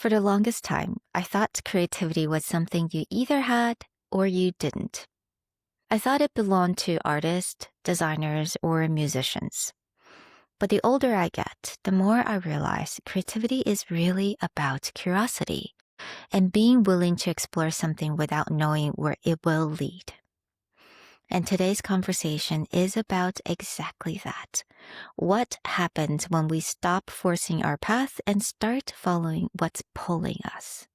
For the longest time, I thought creativity was something you either had or you didn't. I thought it belonged to artists, designers, or musicians. But the older I get, the more I realize creativity is really about curiosity and being willing to explore something without knowing where it will lead. And today's conversation is about exactly that. What happens when we stop forcing our path and start following what's pulling us?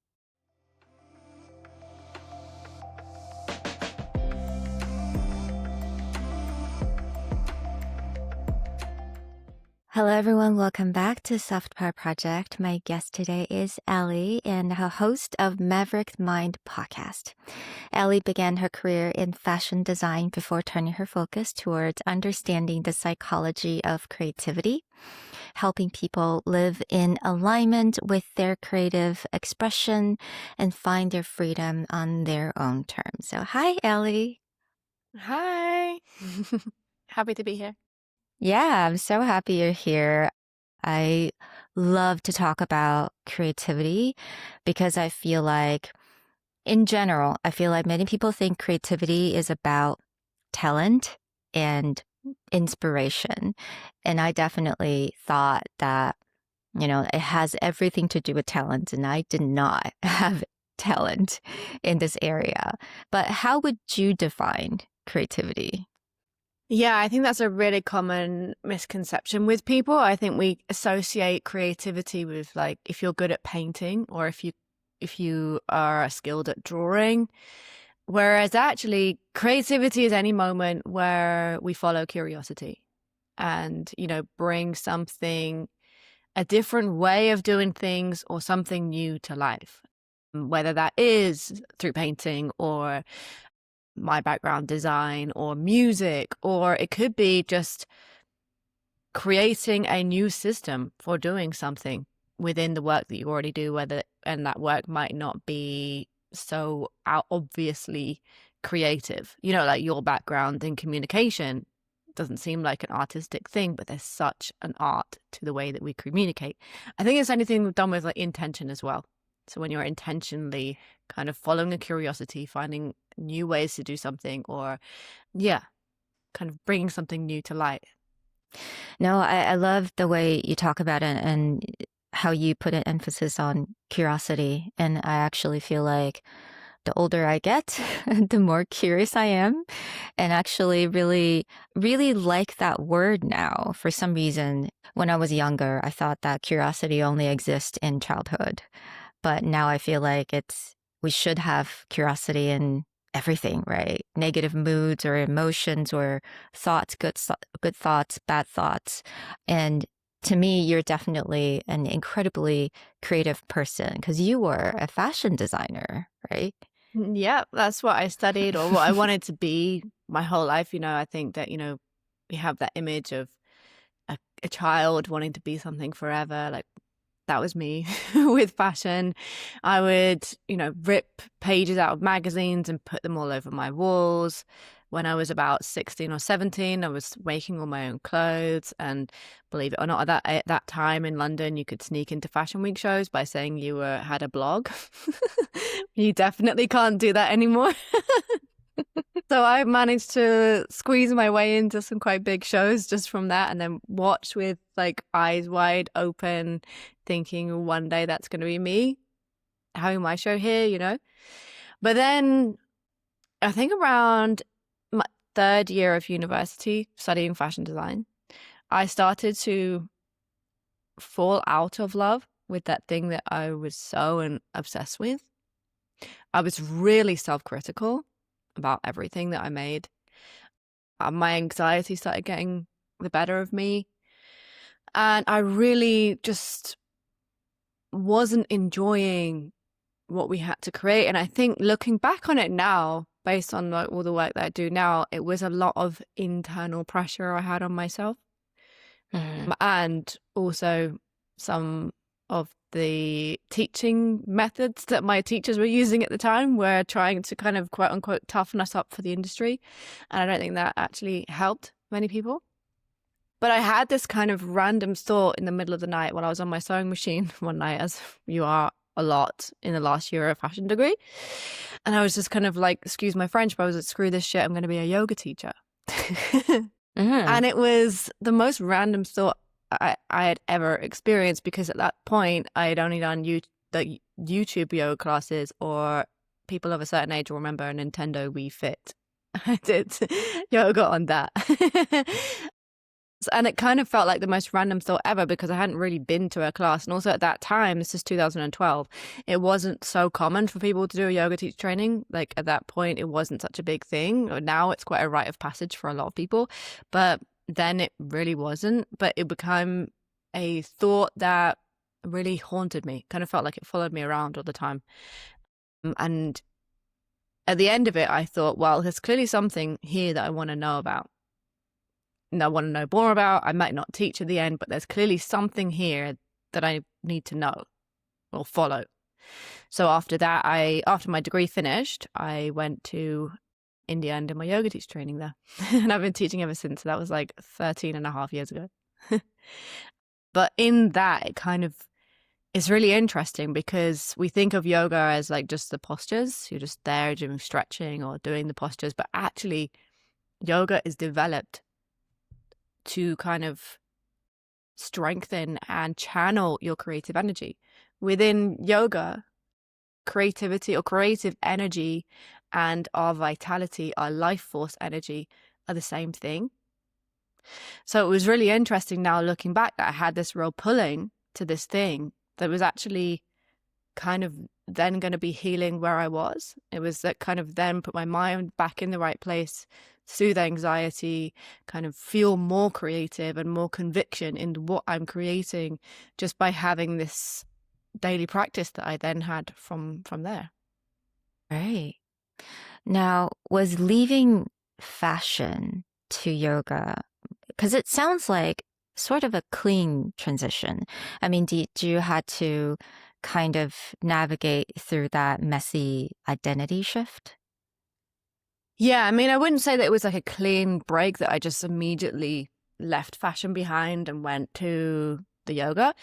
Hello, everyone. Welcome back to Soft Power Project. My guest today is Ellie and a host of Maverick Mind podcast. Ellie began her career in fashion design before turning her focus towards understanding the psychology of creativity, helping people live in alignment with their creative expression and find their freedom on their own terms. So, hi, Ellie. Hi. Happy to be here. Yeah, I'm so happy you're here. I love to talk about creativity because I feel like, in general, I feel like many people think creativity is about talent and inspiration. And I definitely thought that, it has everything to do with talent, and I did not have talent in this area. But how would you define creativity? Yeah, I think that's a really common misconception with people. I think we associate creativity with, like, if you're good at painting or if you are skilled at drawing, whereas actually creativity is any moment where we follow curiosity and, bring something, a different way of doing things or something new to life, whether that is through painting or my background design or music, or it could be just creating a new system for doing something within the work that you already do, and that work might not be so obviously creative. Like your background in communication doesn't seem like an artistic thing, but there's such an art to the way that we communicate. I think it's anything done with, like, intention as well. So when you're intentionally kind of following a curiosity, finding new ways to do something, or kind of bringing something new to light. No, I love the way you talk about it and how you put an emphasis on curiosity. And I actually feel like the older I get, the more curious I am, and actually really, really like that word now. For some reason, when I was younger, I thought that curiosity only exists in childhood. But now I feel like we should have curiosity in everything, right? Negative moods or emotions or thoughts, good thoughts, bad thoughts. And to me, you're definitely an incredibly creative person because you were a fashion designer, right? Yeah, that's what I studied, or what I wanted to be my whole life. I think that, we have that image of a child wanting to be something forever. Like, that was me with fashion. I would, rip pages out of magazines and put them all over my walls. When I was about 16 or 17, I was making all my own clothes. And believe it or not, at that time in London, you could sneak into Fashion Week shows by saying you had a blog. You definitely can't do that anymore. So I managed to squeeze my way into some quite big shows just from that, and then watch with, like, eyes wide open, thinking one day that's going to be me having my show here. But then I think around my third year of university studying fashion design, I started to fall out of love with that thing that I was so obsessed with. I was really self-critical about everything that I made. My anxiety started getting the better of me. And I really just wasn't enjoying what we had to create. And I think looking back on it now, based on, like, all the work that I do now, it was a lot of internal pressure I had on myself. And also some of the teaching methods that my teachers were using at the time were trying to kind of, quote unquote, toughen us up for the industry. And I don't think that actually helped many people. But I had this kind of random thought in the middle of the night while I was on my sewing machine one night, as you are a lot in the last year of fashion degree. And I was just kind of like, excuse my French, but I was like, screw this shit, I'm going to be a yoga teacher. Mm. And it was the most random thought I had ever experienced, because at that point I had only done the YouTube yoga classes, or people of a certain age will remember a Nintendo Wii Fit. I did yoga on that. And it kind of felt like the most random thought ever, because I hadn't really been to a class. And also at that time, this is 2012, it wasn't so common for people to do a yoga teacher training. Like at that point, it wasn't such a big thing. Now it's quite a rite of passage for a lot of people. But then it really wasn't. But it became a thought that really haunted me. Kind of felt like it followed me around all the time. And at the end of it, I thought, well, there's clearly something here that I want to know about. And I want to know more about. I might not teach at the end, but there's clearly something here that I need to know or follow. So after that, after my degree finished, I went to India and did my yoga teacher training there. And I've been teaching ever since. So that was like 13 and a half years ago. But in that, it's really interesting, because we think of yoga as like just the postures. You're just there doing stretching or doing the postures. But actually, yoga is developed to kind of strengthen and channel your creative energy. Within yoga, creativity or creative energy and our vitality, our life force energy, are the same thing. So it was really interesting now looking back that I had this real pulling to this thing that was actually kind of then going to be healing where I was. It was that kind of then put my mind back in the right place, soothe anxiety, kind of feel more creative and more conviction in what I'm creating, just by having this daily practice that I then had from there. Right. Now, was leaving fashion to yoga, because it sounds like sort of a clean transition. I mean, did you had to kind of navigate through that messy identity shift? Yeah, I mean, I wouldn't say that it was like a clean break, that I just immediately left fashion behind and went to the yoga.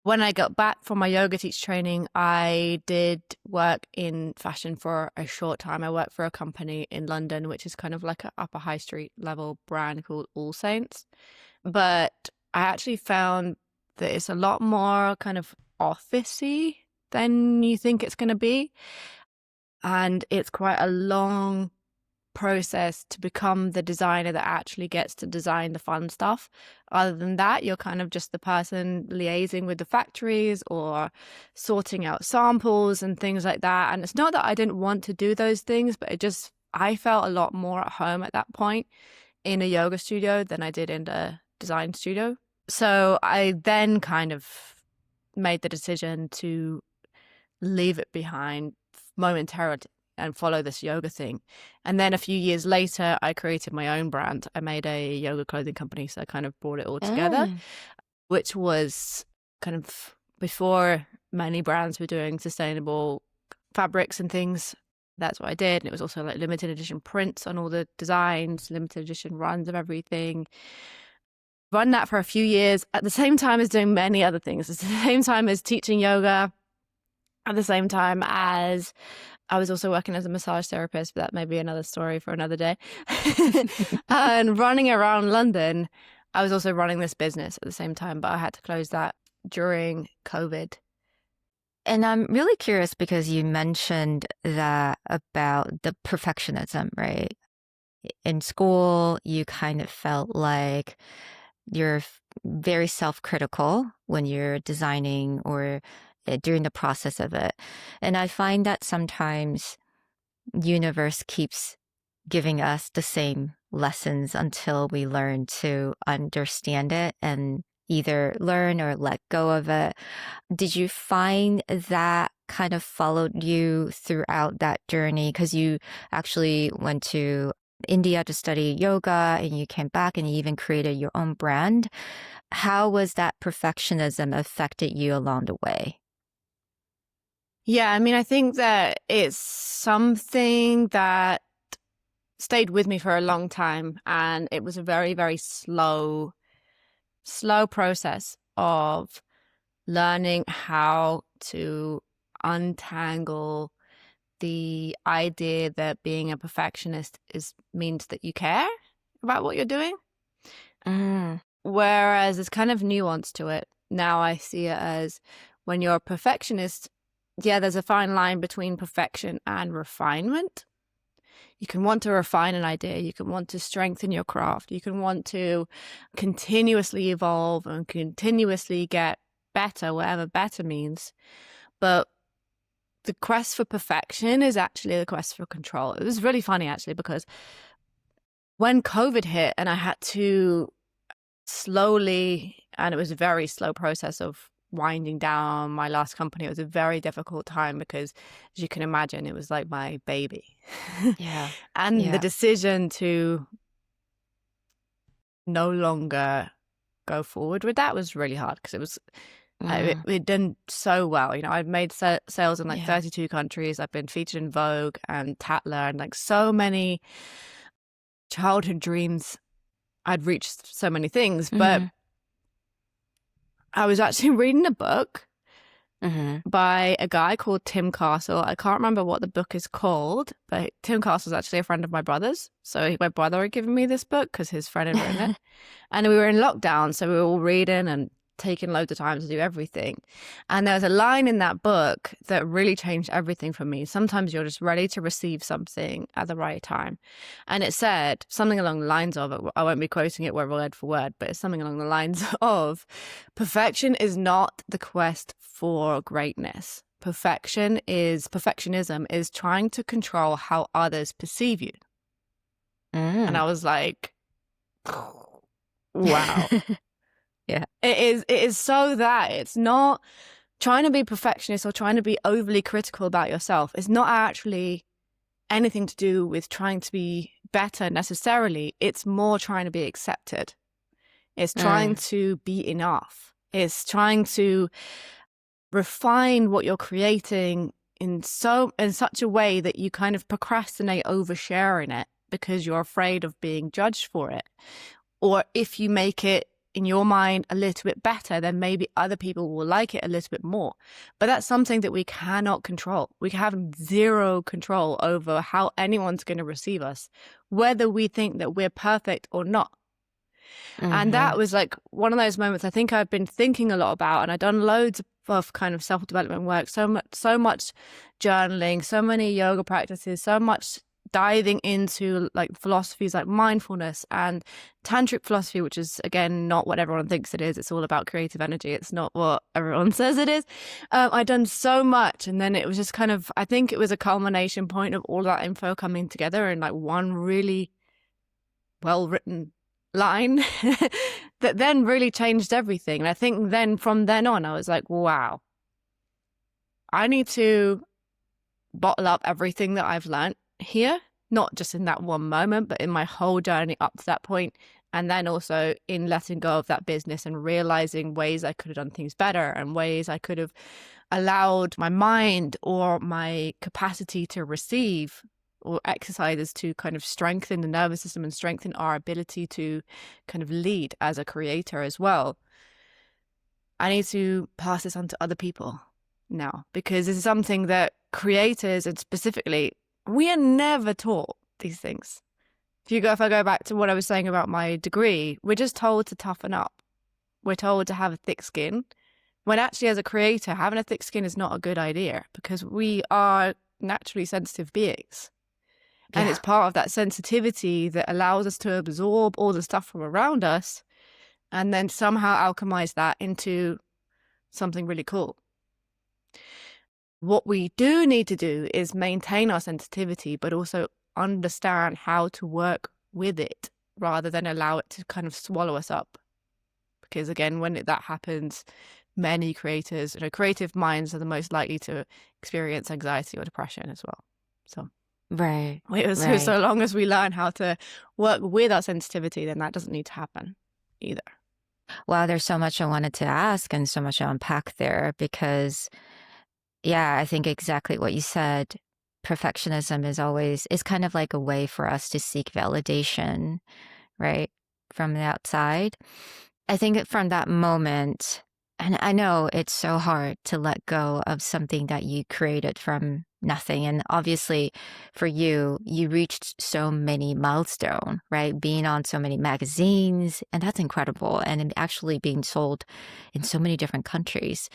When I got back from my yoga teacher training, I did work in fashion for a short time. I worked for a company in London, which is kind of like an upper high street level brand called All Saints. But I actually found that it's a lot more kind of officey than you think it's going to be. And it's quite a long process to become the designer that actually gets to design the fun stuff. Other than that, you're kind of just the person liaising with the factories or sorting out samples and things like that. And it's not that I didn't want to do those things, but I felt a lot more at home at that point in a yoga studio than I did in the design studio. So I then kind of made the decision to leave it behind momentarily and follow this yoga thing. And then a few years later, I created my own brand. I made a yoga clothing company. So I kind of brought it all together, which was kind of before many brands were doing sustainable fabrics and things. That's what I did. And it was also like limited edition prints on all the designs, limited edition runs of everything. Run that for a few years at the same time as doing many other things, at the same time as teaching yoga, at the same time as I was also working as a massage therapist, but that may be another story for another day. And running around London, I was also running this business at the same time, but I had to close that during COVID. And I'm really curious because you mentioned that about the perfectionism, right? In school, you kind of felt like you're very self-critical when you're designing or during the process of it. And I find that sometimes universe keeps giving us the same lessons until we learn to understand it and either learn or let go of it. Did you find that kind of followed you throughout that journey? Because you actually went to India to study yoga and you came back and you even created your own brand. How was that perfectionism affected you along the way? Yeah, I mean, I think that it's something that stayed with me for a long time, and it was a very, very slow process of learning how to untangle the idea that being a perfectionist means that you care about what you're doing. Whereas there's kind of nuance to it. Now I see it as when you're a perfectionist, yeah, there's a fine line between perfection and refinement. You can want to refine an idea. You can want to strengthen your craft. You can want to continuously evolve and continuously get better, whatever better means. But the quest for perfection is actually the quest for control. It was really funny, actually, because when COVID hit and I had to slowly, and it was a very slow process of winding down my last company. It was a very difficult time because, as you can imagine, it was like my baby. Yeah. And the decision to no longer go forward with that was really hard because it was we'd done so well. You know, I'd made sales in like 32 countries. I've been featured in Vogue and Tatler and like so many childhood dreams. I'd reached so many things, but I was actually reading a book by a guy called Tim Castle. I can't remember what the book is called, but Tim Castle is actually a friend of my brother's. So my brother had given me this book because his friend had written it. And we were in lockdown, so we were all reading and taking loads of time to do everything. And there was a line in that book that really changed everything for me. Sometimes you're just ready to receive something at the right time. And it said something along the lines of, I won't be quoting it word for word, but it's something along the lines of, perfection is not the quest for greatness. Perfectionism is trying to control how others perceive you. And I was like, wow. Yeah. It is so that it's not trying to be perfectionist or trying to be overly critical about yourself. It's not actually anything to do with trying to be better necessarily. It's more trying to be accepted. It's trying to be enough. It's trying to refine what you're creating in such a way that you kind of procrastinate oversharing it because you're afraid of being judged for it. Or if you make it in your mind a little bit better, then maybe other people will like it a little bit more. But that's something that we cannot control. We have zero control over how anyone's going to receive us, whether we think that we're perfect or not. And that was like one of those moments I think I've been thinking a lot about, and I've done loads of kind of self-development work, so much journaling, so many yoga practices, so much diving into like philosophies like mindfulness and tantric philosophy, which is again not what everyone thinks it is. It's all about creative energy. It's not what everyone says it is. I'd done so much, and then it was just kind of, I think it was a culmination point of all that info coming together in like one really well written line that then really changed everything. And I think then from then on I was like, wow, I need to bottle up everything that I've learned here, not just in that one moment, but in my whole journey up to that point. And then also in letting go of that business and realizing ways I could have done things better and ways I could have allowed my mind or my capacity to receive or exercises to kind of strengthen the nervous system and strengthen our ability to kind of lead as a creator as well. I need to pass this on to other people now, because this is something that creators, and specifically, we are never taught these things. If I go back to what I was saying about my degree, we're just told to toughen up. We're told to have a thick skin, when actually as a creator, having a thick skin is not a good idea, because we are naturally sensitive beings. Yeah. And it's part of that sensitivity that allows us to absorb all the stuff from around us and then somehow alchemize that into something really cool. What we do need to do is maintain our sensitivity, but also understand how to work with it rather than allow it to kind of swallow us up. Because again, when that happens, many creators, creative minds are the most likely to experience anxiety or depression as well. So, right. So long as we learn how to work with our sensitivity, then that doesn't need to happen either. Wow, there's so much I wanted to ask and so much to unpack there because, yeah, I think exactly what you said. Perfectionism is kind of like a way for us to seek validation, right, from the outside. I think from that moment, And I know it's so hard to let go of something that you created from nothing. And obviously, for you, you reached so many milestones, right? Being on so many magazines, and that's incredible. And actually being sold in so many different countries.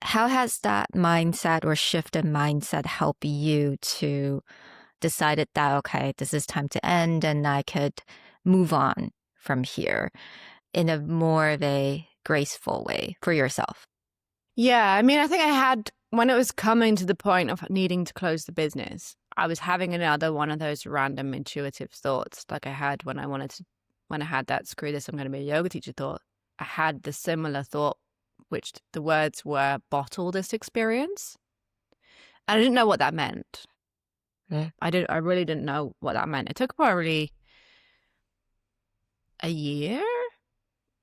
How has that mindset or shift in mindset help you to decided that, okay, this is time to end and I could move on from here in a more of a graceful way for yourself? Yeah, I mean, I think I had, when it was coming to the point of needing to close the business, I was having another one of those random intuitive thoughts like I had when when I had that screw this, I'm going to be a yoga teacher thought. I had the similar thought, which the words were bottle this experience. And I didn't know what that meant. Yeah. I really didn't know what that meant. It took probably a year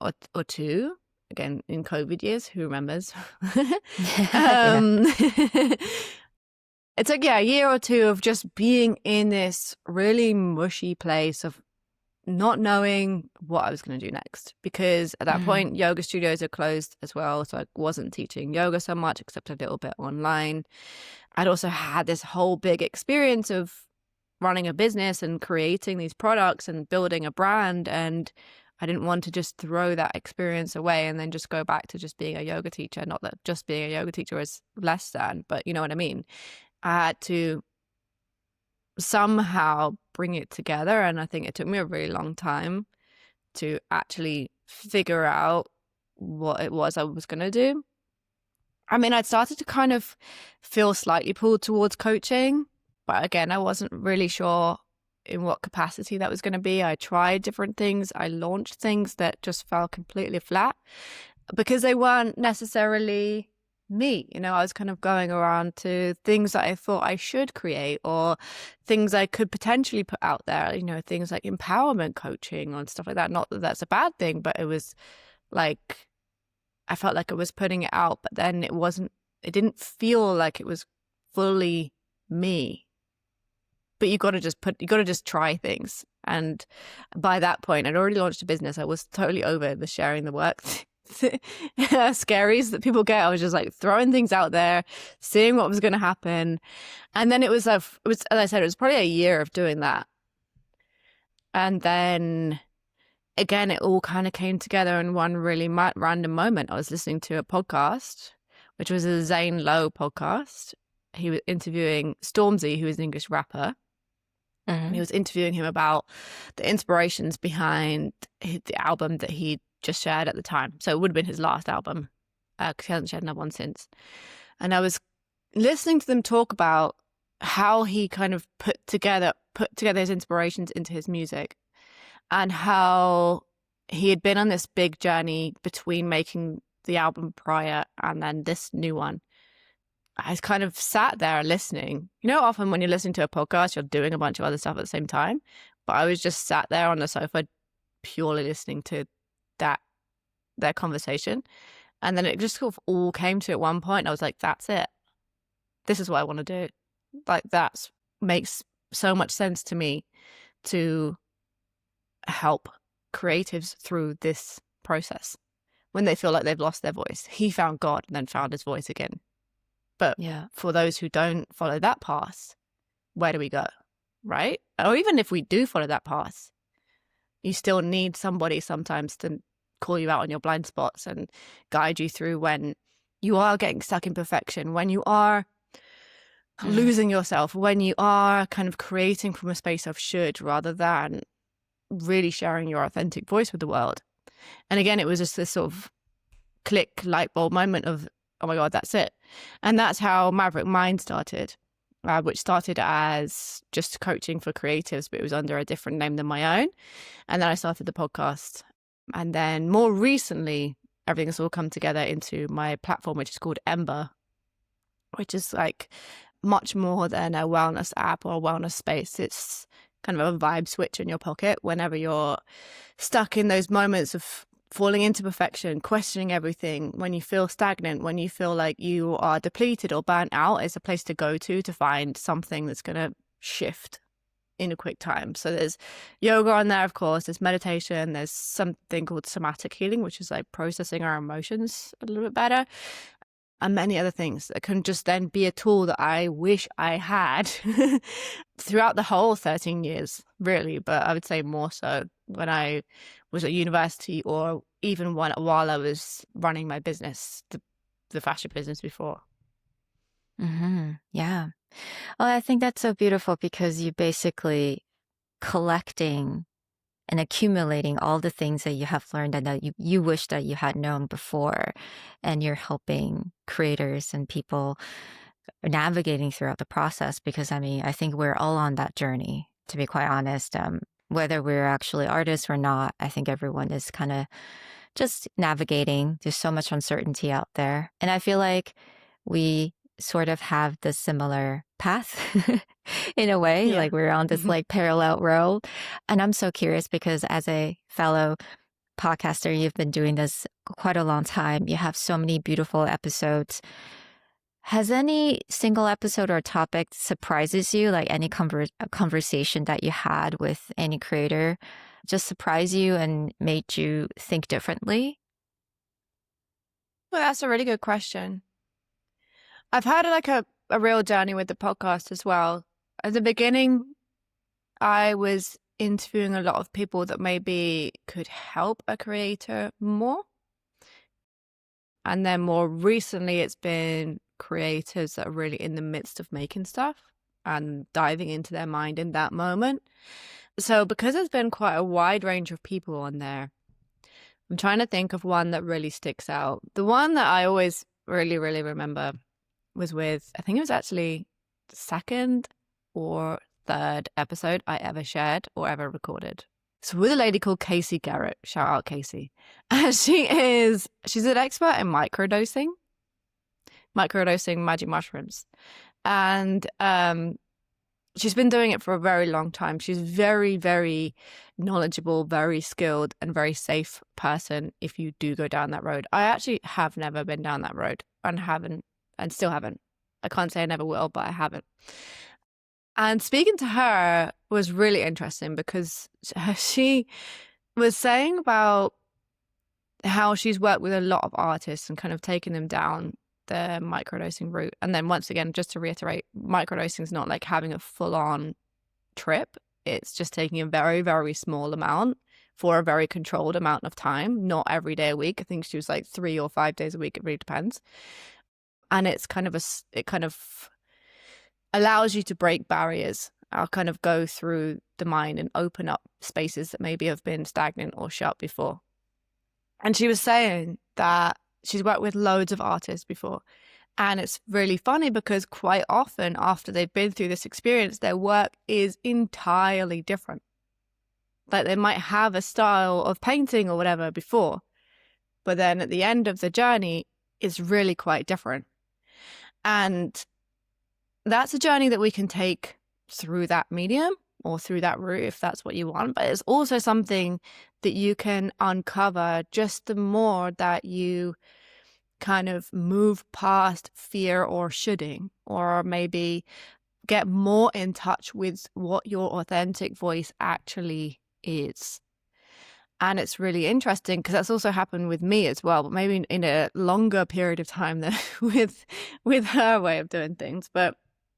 or two. Again, in COVID years, who remembers? Yeah. It took, a year or two of just being in this really mushy place of not knowing what I was going to do next. Because at that point, yoga studios are closed as well. So I wasn't teaching yoga so much, except a little bit online. I'd also had this whole big experience of running a business and creating these products and building a brand. And I didn't want to just throw that experience away and then just go back to just being a yoga teacher. Not that just being a yoga teacher is less than, but you know what I mean? I had to somehow bring it together. And I think it took me a really long time to actually figure out what it was I was going to do. I mean, I'd started to kind of feel slightly pulled towards coaching, but again, I wasn't really sure in what capacity that was going to be. I tried different things. I launched things that just fell completely flat because they weren't necessarily me. You know, I was kind of going around to things that I thought I should create or things I could potentially put out there, you know, things like empowerment coaching and stuff like that. Not that that's a bad thing, but it was like, I felt like I was putting it out, but then it didn't feel like it was fully me. But you got to just try things. And by that point, I'd already launched a business. I was totally over the sharing the work scaries that people get. I was just like throwing things out there, seeing what was going to happen. And then it was, as I said, it was probably a year of doing that. And then again, it all kind of came together in one really random moment. I was listening to a podcast, which was a Zane Lowe podcast. He was interviewing Stormzy, who is an English rapper. And he was interviewing him about the inspirations behind the album that he just shared at the time. So it would have been his last album because he hasn't shared another one since. And I was listening to them talk about how he kind of put together his inspirations into his music and how he had been on this big journey between making the album prior and then this new one. I kind of sat there listening. You know, often when you're listening to a podcast, you're doing a bunch of other stuff at the same time. But I was just sat there on the sofa purely listening to their conversation. And then it just sort of all came to at one point. I was like, that's it. This is what I want to do. Like, that makes so much sense to me to help creatives through this process when they feel like they've lost their voice. He found God and then found his voice again. But for those who don't follow that path, where do we go? Right? Or even if we do follow that path, you still need somebody sometimes to call you out on your blind spots and guide you through when you are getting stuck in perfection, when you are losing yourself, when you are kind of creating from a space of should rather than really sharing your authentic voice with the world. And again, it was just this sort of click light bulb moment of, oh my God, that's it. And that's how Maverick Mind started, which started as just coaching for creatives, but it was under a different name than my own. And then I started the podcast. And then more recently, everything's all come together into my platform, which is called Ember, which is like much more than a wellness app or a wellness space. It's kind of a vibe switch in your pocket whenever you're stuck in those moments of falling into perfection, questioning everything, when you feel stagnant, when you feel like you are depleted or burnt out. Is a place to go to find something that's going to shift in a quick time. So there's yoga on there, of course, there's meditation, there's something called somatic healing, which is like processing our emotions a little bit better, and many other things that can just then be a tool that I wish I had throughout the whole 13 years, really. But I would say more so when I was at university, or even while I was running my business, the fashion business before. Yeah. Well, I think that's so beautiful because you basically collecting and accumulating all the things that you have learned and that you wish that you had known before. And you're helping creators and people navigating throughout the process. Because I mean, I think we're all on that journey, to be quite honest. Whether we're actually artists or not, I think everyone is kind of just navigating. There's so much uncertainty out there. And I feel like we sort of have the similar path in a way, Yeah. like we're on this like parallel road. And I'm so curious because as a fellow podcaster, you've been doing this quite a long time. You have so many beautiful episodes. Has any single episode or topic surprises you, like any conversation that you had with any creator just surprised you and made you think differently? Well, that's a really good question. I've had like a real journey with the podcast as well. At the beginning, I was interviewing a lot of people that maybe could help a creator more. And then more recently, it's been creators that are really in the midst of making stuff and diving into their mind in that moment. So because there's been quite a wide range of people on there, I'm trying to think of one that really sticks out. The one that I always really, really remember was with, I think it was actually the second or third episode I ever shared or ever recorded. So with a lady called Casey Garrett, shout out Casey. She's an expert in microdosing magic mushrooms. And she's been doing it for a very long time. She's very, very knowledgeable, very skilled, and very safe person if you do go down that road. I actually have never been down that road and still haven't. I can't say I never will, but I haven't. And speaking to her was really interesting because she was saying about how she's worked with a lot of artists and kind of taken them down the microdosing route. And then once again, just to reiterate, microdosing is not like having a full-on trip. It's just taking a very, very small amount for a very controlled amount of time, not every day a week. I think she was like 3 or 5 days a week. It really depends. And it kind of allows you to break barriers. I'll kind of go through the mind and open up spaces that maybe have been stagnant or shut before. And she was saying that she's worked with loads of artists before. And it's really funny because quite often after they've been through this experience, their work is entirely different. Like they might have a style of painting or whatever before, but then at the end of the journey, it's really quite different. And that's a journey that we can take through that medium or through that route if that's what you want. But it's also something that you can uncover just the more that you kind of move past fear or shoulding, or maybe get more in touch with what your authentic voice actually is. And it's really interesting because that's also happened with me as well, but maybe in a longer period of time than with her way of doing things. But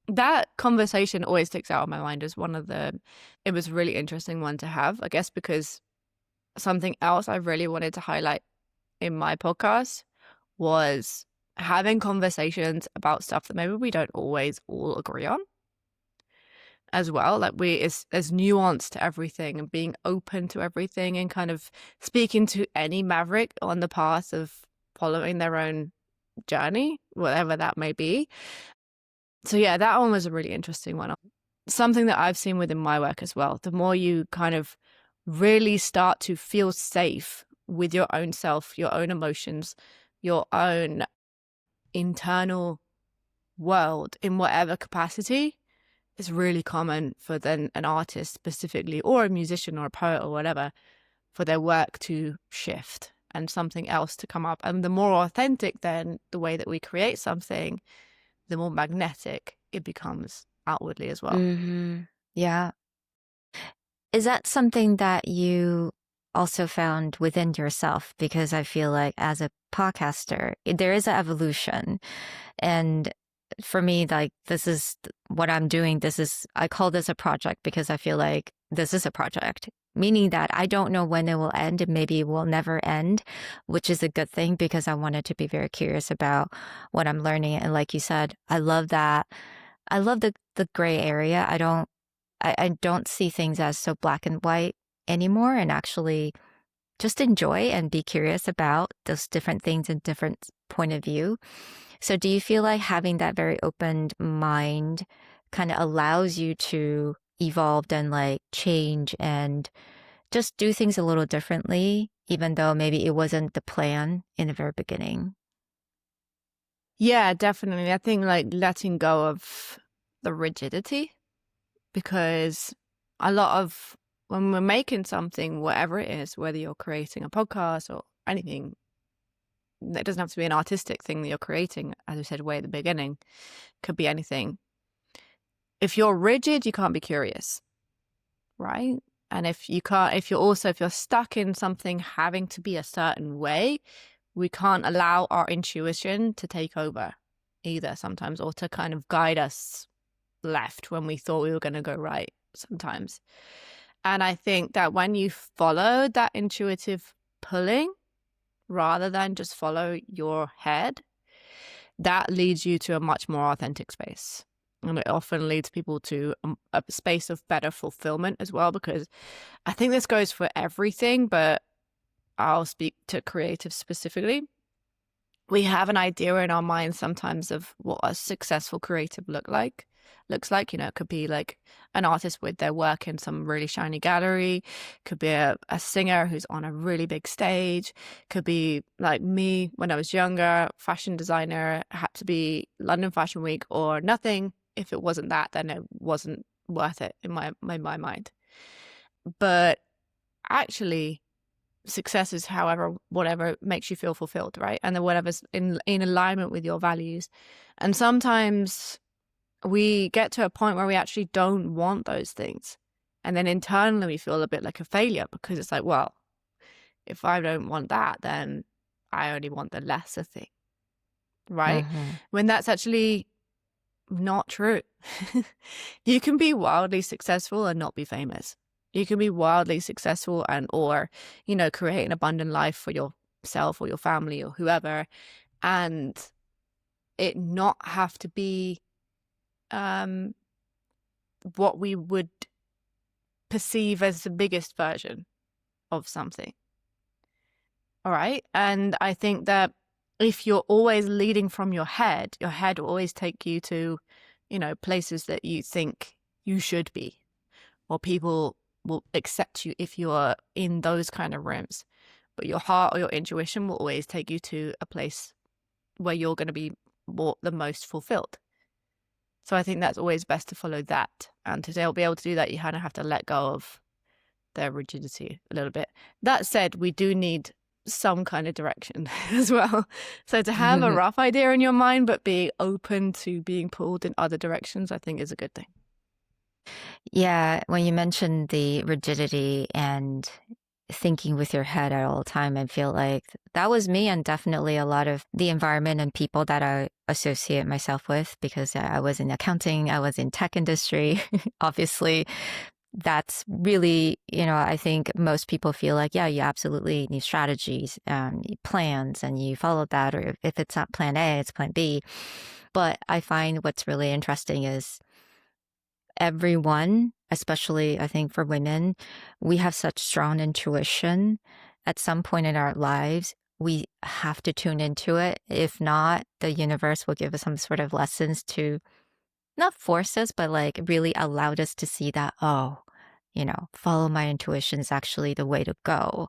that conversation always sticks out in my mind as it was a really interesting one to have, I guess, because something else I really wanted to highlight in my podcast was having conversations about stuff that maybe we don't always all agree on as well. Like there's nuance to everything and being open to everything and kind of speaking to any maverick on the path of following their own journey, whatever that may be. So yeah, that one was a really interesting one. Something that I've seen within my work as well. The more you kind of really start to feel safe with your own self, your own emotions, your own internal world in whatever capacity, it's really common for then an artist specifically, or a musician or a poet or whatever, for their work to shift and something else to come up. And the more authentic then the way that we create something, the more magnetic it becomes outwardly as well. Yeah. Is that something that you also found within yourself? Because I feel like as a podcaster, there is an evolution. And for me, like, this is what I'm doing. I call this a project because I feel like this is a project, meaning that I don't know when it will end and maybe it will never end, which is a good thing because I wanted to be very curious about what I'm learning. And like you said, I love that. I love the gray area. I don't see things as so black and white anymore, and actually just enjoy and be curious about those different things and different point of view. So do you feel like having that very open mind kind of allows you to evolve and like change and just do things a little differently, even though maybe it wasn't the plan in the very beginning? Yeah, definitely. I think like letting go of the rigidity, because a lot of when we're making something, whatever it is, whether you're creating a podcast or anything, it doesn't have to be an artistic thing that you're creating, as I said way at the beginning, could be anything. If you're rigid, you can't be curious, right? And if you're stuck in something having to be a certain way, we can't allow our intuition to take over either sometimes, or to kind of guide us left when we thought we were going to go right sometimes. And I think that when you follow that intuitive pulling rather than just follow your head, that leads you to a much more authentic space. And it often leads people to a space of better fulfillment as well, because I think this goes for everything, but I'll speak to creatives specifically. We have an idea in our minds sometimes of what a successful creative looks like. It could be like an artist with their work in some really shiny gallery, could be a singer who's on a really big stage, could be like me when I was younger, fashion designer, had to be London Fashion Week or nothing. If it wasn't that, then it wasn't worth it in my mind. But actually, success is whatever makes you feel fulfilled, right? And then whatever's in alignment with your values. And sometimes we get to a point where we actually don't want those things, and then internally we feel a bit like a failure, because it's like, well, if I don't want that, then I only want the lesser thing, right? Mm-hmm. When that's actually not true. You can be wildly successful and not be famous. You can be wildly successful or create an abundant life for yourself or your family or whoever, and it not have to be what we would perceive as the biggest version of something. All right. And I think that if you're always leading from your head will always take you to, places that you think you should be, or people will accept you if you're in those kind of rooms. But your heart or your intuition will always take you to a place where you're going to be the most fulfilled. So I think that's always best to follow that. And to be able to do that, you kind of have to let go of their rigidity a little bit. That said, we do need some kind of direction as well. So to have a rough idea in your mind, but be open to being pulled in other directions, I think is a good thing. Yeah, when you mentioned the rigidity and thinking with your head at all time, I feel like that was me, and definitely a lot of the environment and people that I associate myself with, because I was in accounting, I was in tech industry. Obviously, that's really, I think most people feel like, yeah, you absolutely need strategies, plans, and you follow that. Or if it's not plan A, it's plan B. But I find what's really interesting is everyone, especially I think for women, we have such strong intuition. At some point in our lives, we have to tune into it. If not, the universe will give us some sort of lessons to not force us, but like really allowed us to see that, oh, follow my intuition is actually the way to go.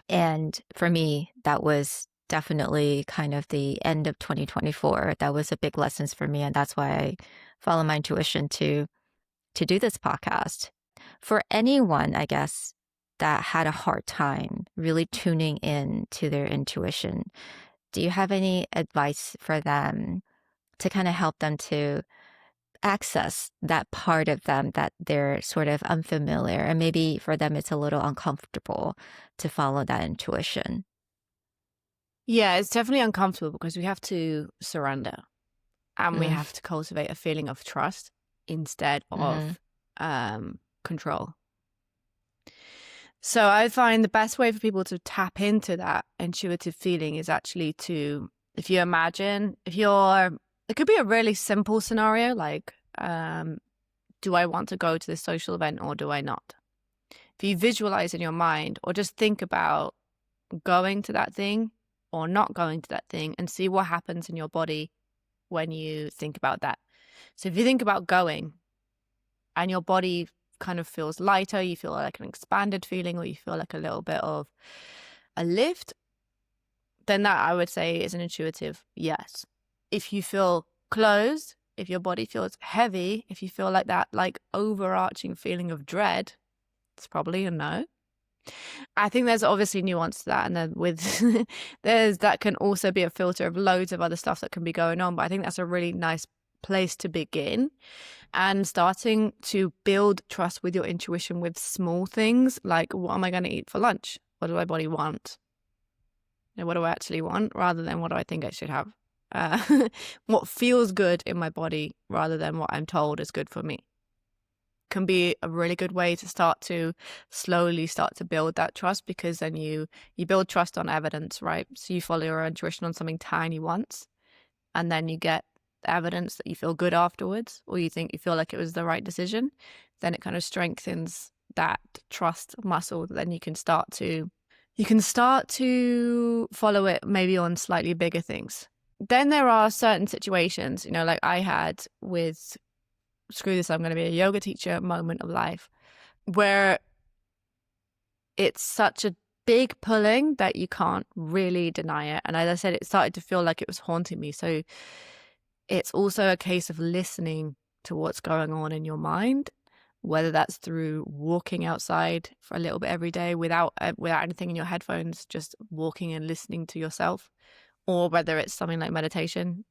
And for me, that was definitely kind of the end of 2024. That was a big lessons for me. And that's why I follow my intuition to do this podcast. For anyone, I guess, that had a hard time really tuning in to their intuition, do you have any advice for them to kind of help them to access that part of them that they're sort of unfamiliar, and maybe for them it's a little uncomfortable to follow that intuition. Yeah, it's definitely uncomfortable because we have to surrender and we Mm, have to cultivate a feeling of trust instead hmm. of control. So I find the best way for people to tap into that intuitive feeling is actually to, if you imagine, it could be a really simple scenario like, do I want to go to this social event or do I not? If you visualize in your mind or just think about going to that thing or not going to that thing and see what happens in your body when you think about that. So if you think about going and your body kind of feels lighter, you feel like an expanded feeling, or you feel like a little bit of a lift, then that I would say is an intuitive yes. If you feel closed, if your body feels heavy, if you feel like that like overarching feeling of dread, it's probably a no. I think there's obviously nuance to that, and then with there's that can also be a filter of loads of other stuff that can be going on. But I think that's a really nice place to begin, and starting to build trust with your intuition with small things like, what am I going to eat for lunch? What do my body want? What do I actually want, rather than what do I think I should have? What feels good in my body rather than what I'm told is good for me can be a really good way to start to slowly start to build that trust, because then you build trust on evidence, right? So you follow your intuition on something tiny once, and then you get evidence that you feel good afterwards, or you feel like it was the right decision. Then it kind of strengthens that trust muscle. Then you can start to follow it maybe on slightly bigger things. Then there are certain situations, like I had with screw this, I'm going to be a yoga teacher moment of life, where it's such a big pulling that you can't really deny it. And as I said, it started to feel like it was haunting me. So it's also a case of listening to what's going on in your mind, whether that's through walking outside for a little bit every day without anything in your headphones, just walking and listening to yourself, or whether it's something like meditation,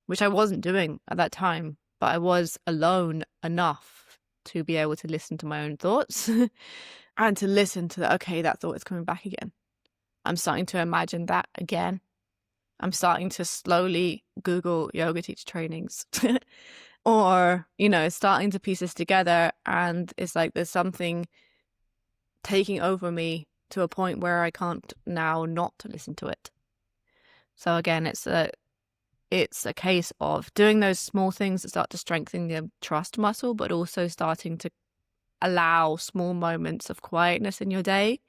which I wasn't doing at that time, but I was alone enough to be able to listen to my own thoughts and to listen to okay, that thought is coming back again. I'm starting to imagine that again. I'm starting to slowly Google yoga teacher trainings or, starting to piece this together. And it's like there's something taking over me to a point where I can't now not listen to it. So again, it's a case of doing those small things that start to strengthen the trust muscle, but also starting to allow small moments of quietness in your day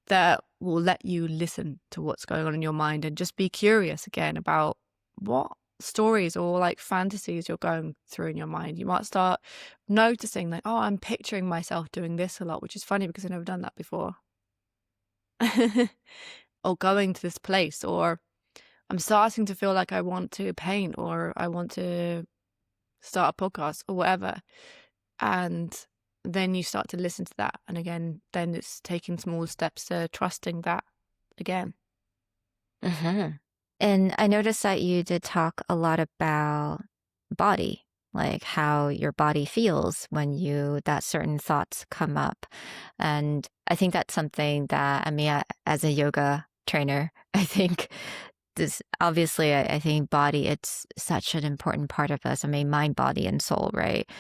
that will let you listen to what's going on in your mind, and just be curious again about what stories or like fantasies you're going through in your mind. You might start noticing like, oh, I'm picturing myself doing this a lot, which is funny because I've never done that before. Or going to this place, or I'm starting to feel like I want to paint, or I want to start a podcast, or whatever. And then you start to listen to that. And again, then it's taking small steps to trusting that again. Hmm. And I noticed that you did talk a lot about body, like how your body feels when that certain thoughts come up. And I think that's something that, I mean, as a yoga trainer, I think this, obviously, I think body, it's such an important part of us. I mean, mind, body, and soul, right?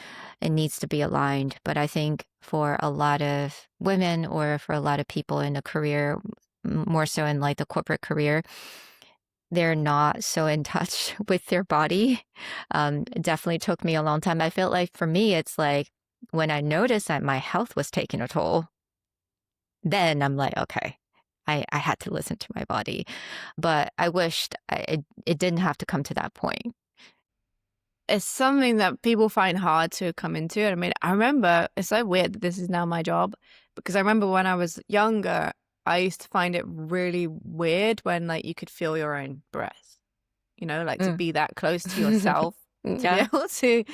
It needs to be aligned. But I think for a lot of women, or for a lot of people in a career, more so in like the corporate career, they're not so in touch with their body. It definitely took me a long time. I felt like for me, it's like when I noticed that my health was taking a toll, then I'm like, okay, I had to listen to my body. But I wished it didn't have to come to that point. It's something that people find hard to come into. I mean, I remember, it's so weird that this is now my job, because I remember when I was younger, I used to find it really weird when like you could feel your own breath, like to Mm. be that close to yourself, to be Yeah. able to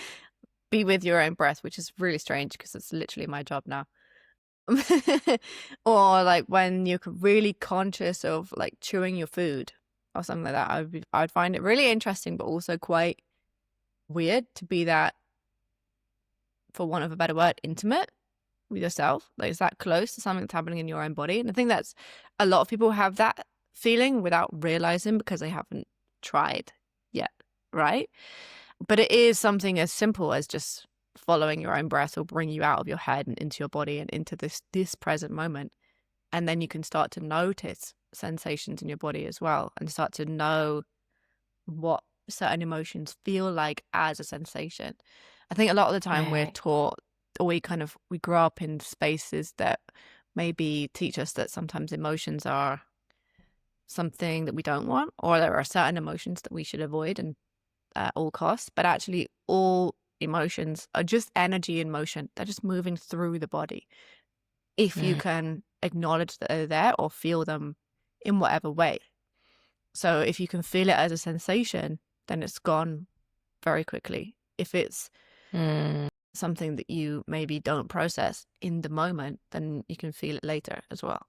be with your own breath, which is really strange because it's literally my job now. Or like when you're really conscious of like chewing your food or something like that, I'd find it really interesting, but also quite weird to be that, for want of a better word, intimate with yourself. Like, it's that close to something that's happening in your own body. And I think that's, a lot of people have that feeling without realizing because they haven't tried yet, right? But it is something as simple as just following your own breath will bring you out of your head and into your body and into this present moment. And then you can start to notice sensations in your body as well, and start to know what certain emotions feel like as a sensation. I think a lot of the time we're Right. taught, or we grow up in spaces that maybe teach us that sometimes emotions are something that we don't want, or there are certain emotions that we should avoid and at all costs. But actually, all emotions are just energy in motion. They're just moving through the body. If you Mm. can acknowledge that they're there or feel them in whatever way. So if you can feel it as a sensation, then it's gone very quickly. If it's Mm. something that you maybe don't process in the moment, then you can feel it later as well.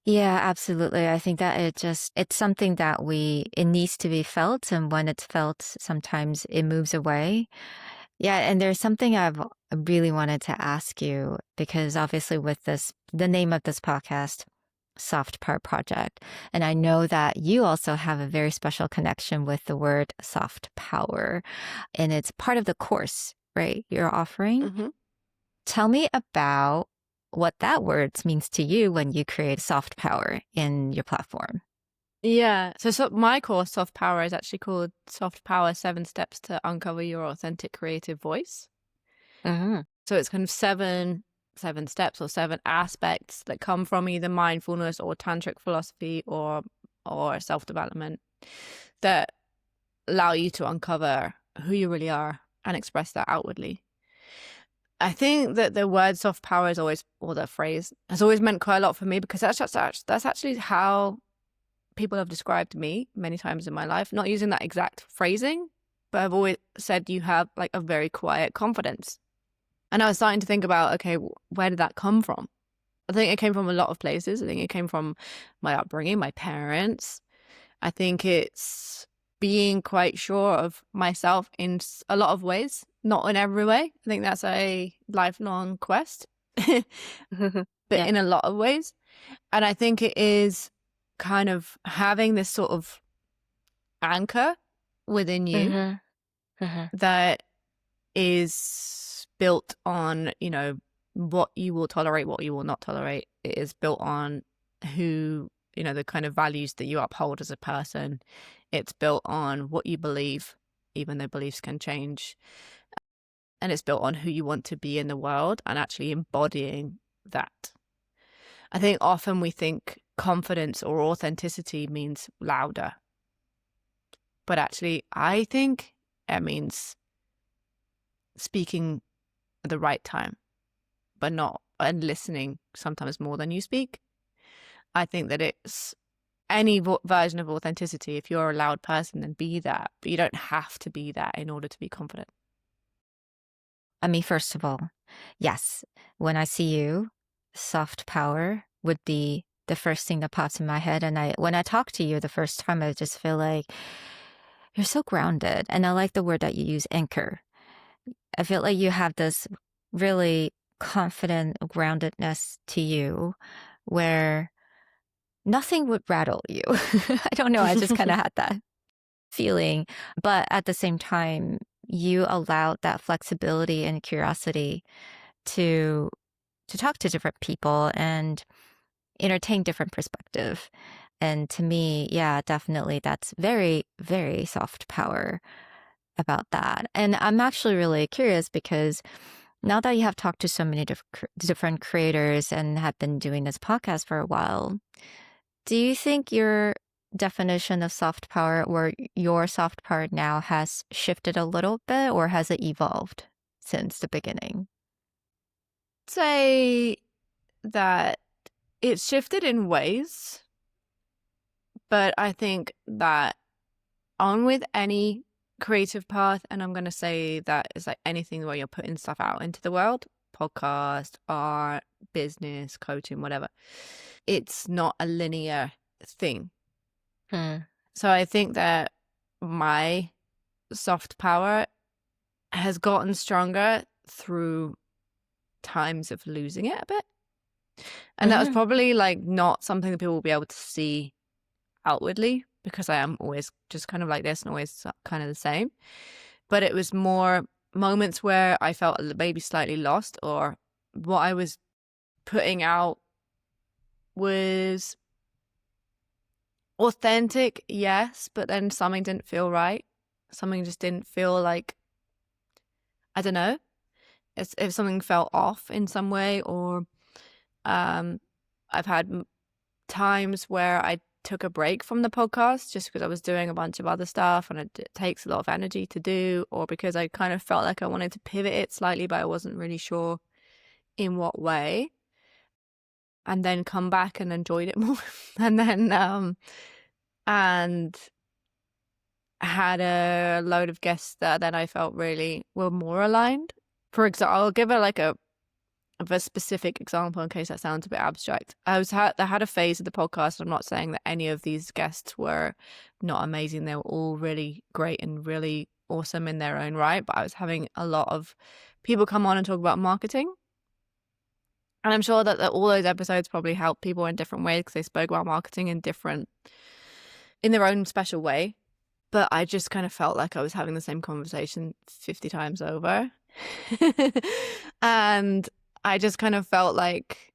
Yeah, absolutely. I think that it's something that it needs to be felt. And when it's felt, sometimes it moves away. Yeah. And there's something I've really wanted to ask you because obviously with the name of this podcast, Soft Power Project. And I know that you also have a very special connection with the word soft power. And it's part of the course, right? You're offering. Mm-hmm. Tell me about what that word means to you when you create soft power in your platform. Yeah. So my course, Soft Power, is actually called Soft Power 7 Steps to Uncover Your Authentic Creative Voice. Hmm. So it's kind of seven steps or 7 aspects that come from either mindfulness or tantric philosophy or self-development that allow you to uncover who you really are and express that outwardly. I think that the word soft power is always, or the phrase has always meant quite a lot for me, because that's actually how people have described me many times in my life, not using that exact phrasing, but I've always said you have like a very quiet confidence. And I was starting to think about, okay, where did that come from? I think it came from a lot of places. I think it came from my upbringing, my parents. I think it's being quite sure of myself in a lot of ways, not in every way. I think that's a lifelong quest, but Yeah. in a lot of ways. And I think it is kind of having this sort of anchor within you Hmm. Hmm. that is built on, what you will tolerate, what you will not tolerate. It is built on who, the kind of values that you uphold as a person. It's built on what you believe, even though beliefs can change. And it's built on who you want to be in the world and actually embodying that. I think often we think confidence or authenticity means louder. But actually, I think it means speaking at the right time, but not, and listening sometimes more than you speak. I think that it's any version of authenticity. If you're a loud person, then be that, but you don't have to be that in order to be confident. I mean, first of all, yes, when I see you, soft power would be the first thing that pops in my head. And when I talk to you the first time, I just feel like you're so grounded. And I like the word that you use, anchor. I feel like you have this really confident groundedness to you where nothing would rattle you. I don't know. I just kind of had that feeling. But at the same time, you allowed that flexibility and curiosity to talk to different people and entertain different perspective. And to me, yeah, definitely that's very, very soft power about that. And I'm actually really curious because now that you have talked to so many different creators and have been doing this podcast for a while, do you think your definition of soft power or your soft power now has shifted a little bit or has it evolved since the beginning? Say that it's shifted in ways, but I think that on with any creative path, and I'm going to say that is like anything where you're putting stuff out into the world, podcast, art, business, coaching, whatever. It's not a linear thing. Hmm. So I think that my soft power has gotten stronger through times of losing it a bit. And that was Mm-hmm. probably like not something that people will be able to see outwardly, because I am always just kind of like this and always kind of the same. But it was more moments where I felt maybe slightly lost, or what I was putting out was authentic, yes, but then something didn't feel right. Something just didn't feel like, I don't know, if something felt off in some way. Or I've had times where I took a break from the podcast just because I was doing a bunch of other stuff and it takes a lot of energy to do, or because I kind of felt like I wanted to pivot it slightly, but I wasn't really sure in what way, and then come back and enjoyed it more. And then and had a load of guests that then I felt really were more aligned. For example, I'll give it like a specific example in case that sounds a bit abstract. I had a phase of the podcast. I'm not saying that any of these guests were not amazing. They were all really great and really awesome in their own right. But I was having a lot of people come on and talk about marketing. And I'm sure that all those episodes probably helped people in different ways because they spoke about marketing in their own special way. But I just kind of felt like I was having the same conversation 50 times over. And I just kind of felt like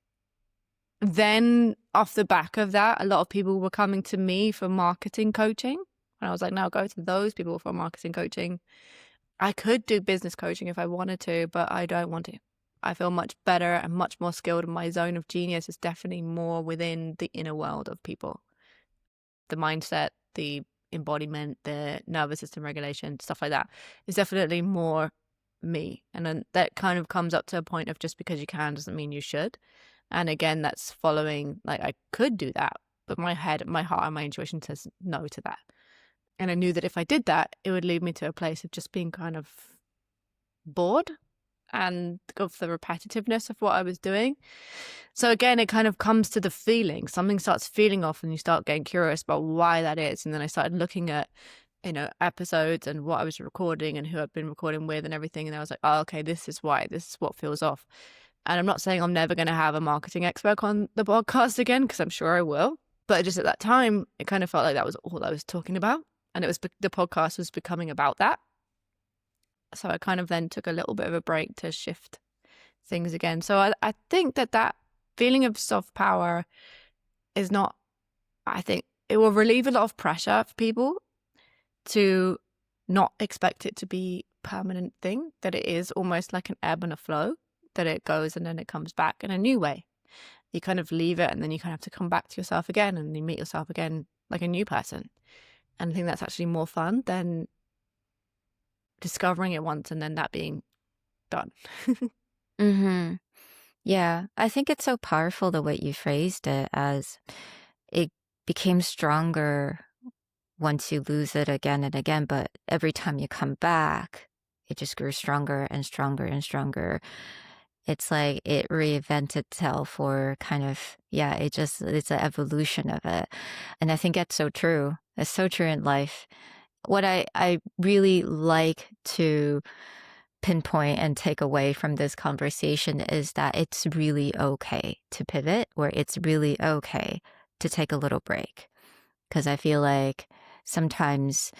then off the back of that, a lot of people were coming to me for marketing coaching. And I was like, no, go to those people for marketing coaching. I could do business coaching if I wanted to, but I don't want to. I feel much better and much more skilled. And my zone of genius is definitely more within the inner world of people. The mindset, the embodiment, the nervous system regulation, stuff like that is definitely more me. And then that kind of comes up to a point of just because you can doesn't mean you should. And again, that's following, like, I could do that, but my head, my heart, and my intuition says no to that. And I knew that if I did that, it would lead me to a place of just being kind of bored and of the repetitiveness of what I was doing. So again, it kind of comes to the feeling. Something starts feeling off and you start getting curious about why that is. And then I started looking at, episodes and what I was recording and who I've been recording with and everything. And I was like, oh, okay, this is why. This is what feels off. And I'm not saying I'm never going to have a marketing expert on the podcast again, because I'm sure I will. But just at that time, it kind of felt like that was all I was talking about. And the podcast was becoming about that. So I kind of then took a little bit of a break to shift things again. So I think that feeling of soft power is not, I think it will relieve a lot of pressure for people to not expect it to be a permanent thing, that it is almost like an ebb and a flow, that it goes and then it comes back in a new way. You kind of leave it and then you kind of have to come back to yourself again and you meet yourself again like a new person. And I think that's actually more fun than discovering it once and then that being done. Mm-hmm. Yeah, I think it's so powerful the way you phrased it, as it became stronger once you lose it again and again, but every time you come back, it just grew stronger and stronger and stronger. It's like it reinvented itself, or kind of, yeah, it's an evolution of it. And I think that's so true. It's so true in life. What I really like to pinpoint and take away from this conversation is that it's really okay to pivot, or it's really okay to take a little break. Because I feel like sometimes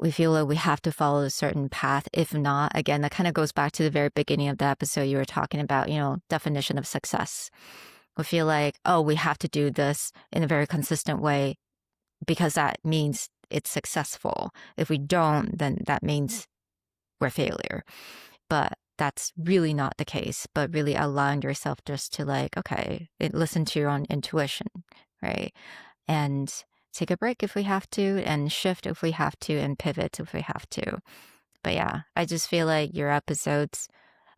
we feel like we have to follow a certain path. If not, again, that kind of goes back to the very beginning of the episode you were talking about, definition of success. We feel like, oh, we have to do this in a very consistent way because that means it's successful. If we don't, then that means we're a failure. But that's really not the case, but really allowing yourself just to, like, okay, listen to your own intuition, right? And take a break if we have to, and shift if we have to, and pivot if we have to. But yeah, I just feel like your episodes,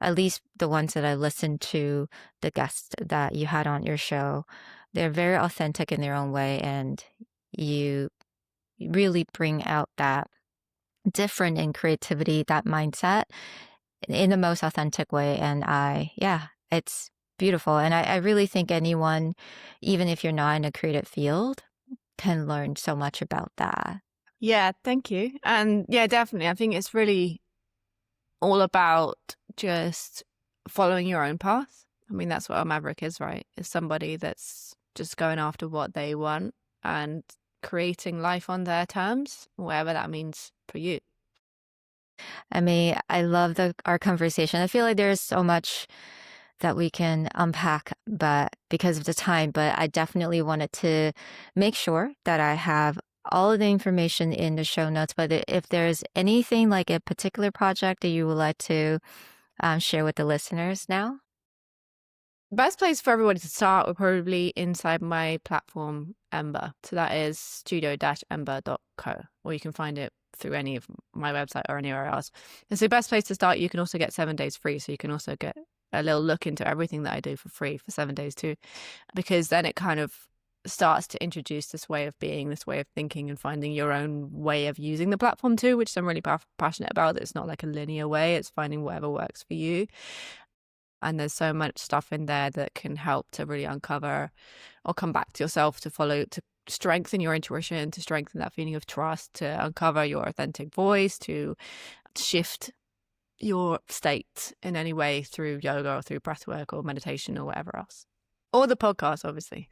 at least the ones that I listened to, the guests that you had on your show, they're very authentic in their own way, and you really bring out that different in creativity, that mindset in the most authentic way. And it's beautiful. And I really think anyone, even if you're not in a creative field, can learn so much about that. Yeah, thank you. And yeah, definitely. I think it's really all about just following your own path. I mean, that's what a Maverick is, right? Is somebody that's just going after what they want and creating life on their terms, whatever that means for you. I mean, I love our conversation. I feel like there's so much that we can unpack, but because of the time, but I definitely wanted to make sure that I have all of the information in the show notes. But if there's anything like a particular project that you would like to share with the listeners now? Best place for everybody to start would probably inside my platform, Ember. So that is studio-ember.co, or you can find it through any of my website or anywhere else. And so best place to start, you can also get 7 days free. So you can also get a little look into everything that I do for free for 7 days too, because then it kind of starts to introduce this way of being, this way of thinking, and finding your own way of using the platform too, which I'm really passionate about. It's not like a linear way. It's finding whatever works for you. And there's so much stuff in there that can help to really uncover or come back to yourself, to follow, to strengthen your intuition, to strengthen that feeling of trust, to uncover your authentic voice, to shift your state in any way through yoga or through breathwork or meditation or whatever else. Or the podcast, obviously.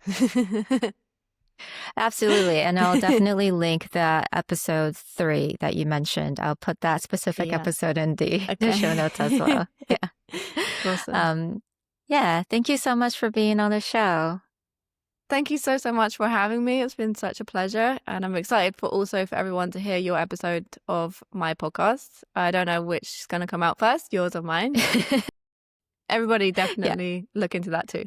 Absolutely. And I'll definitely link the episode 3 that you mentioned. I'll put that specific episode in the show notes as well. Yeah. Awesome. Yeah. Thank you so much for being on the show. Thank you so much for having me. It's been such a pleasure. And I'm excited for everyone to hear your episode of my podcast. I don't know which is going to come out first, yours or mine. Everybody definitely look into that too.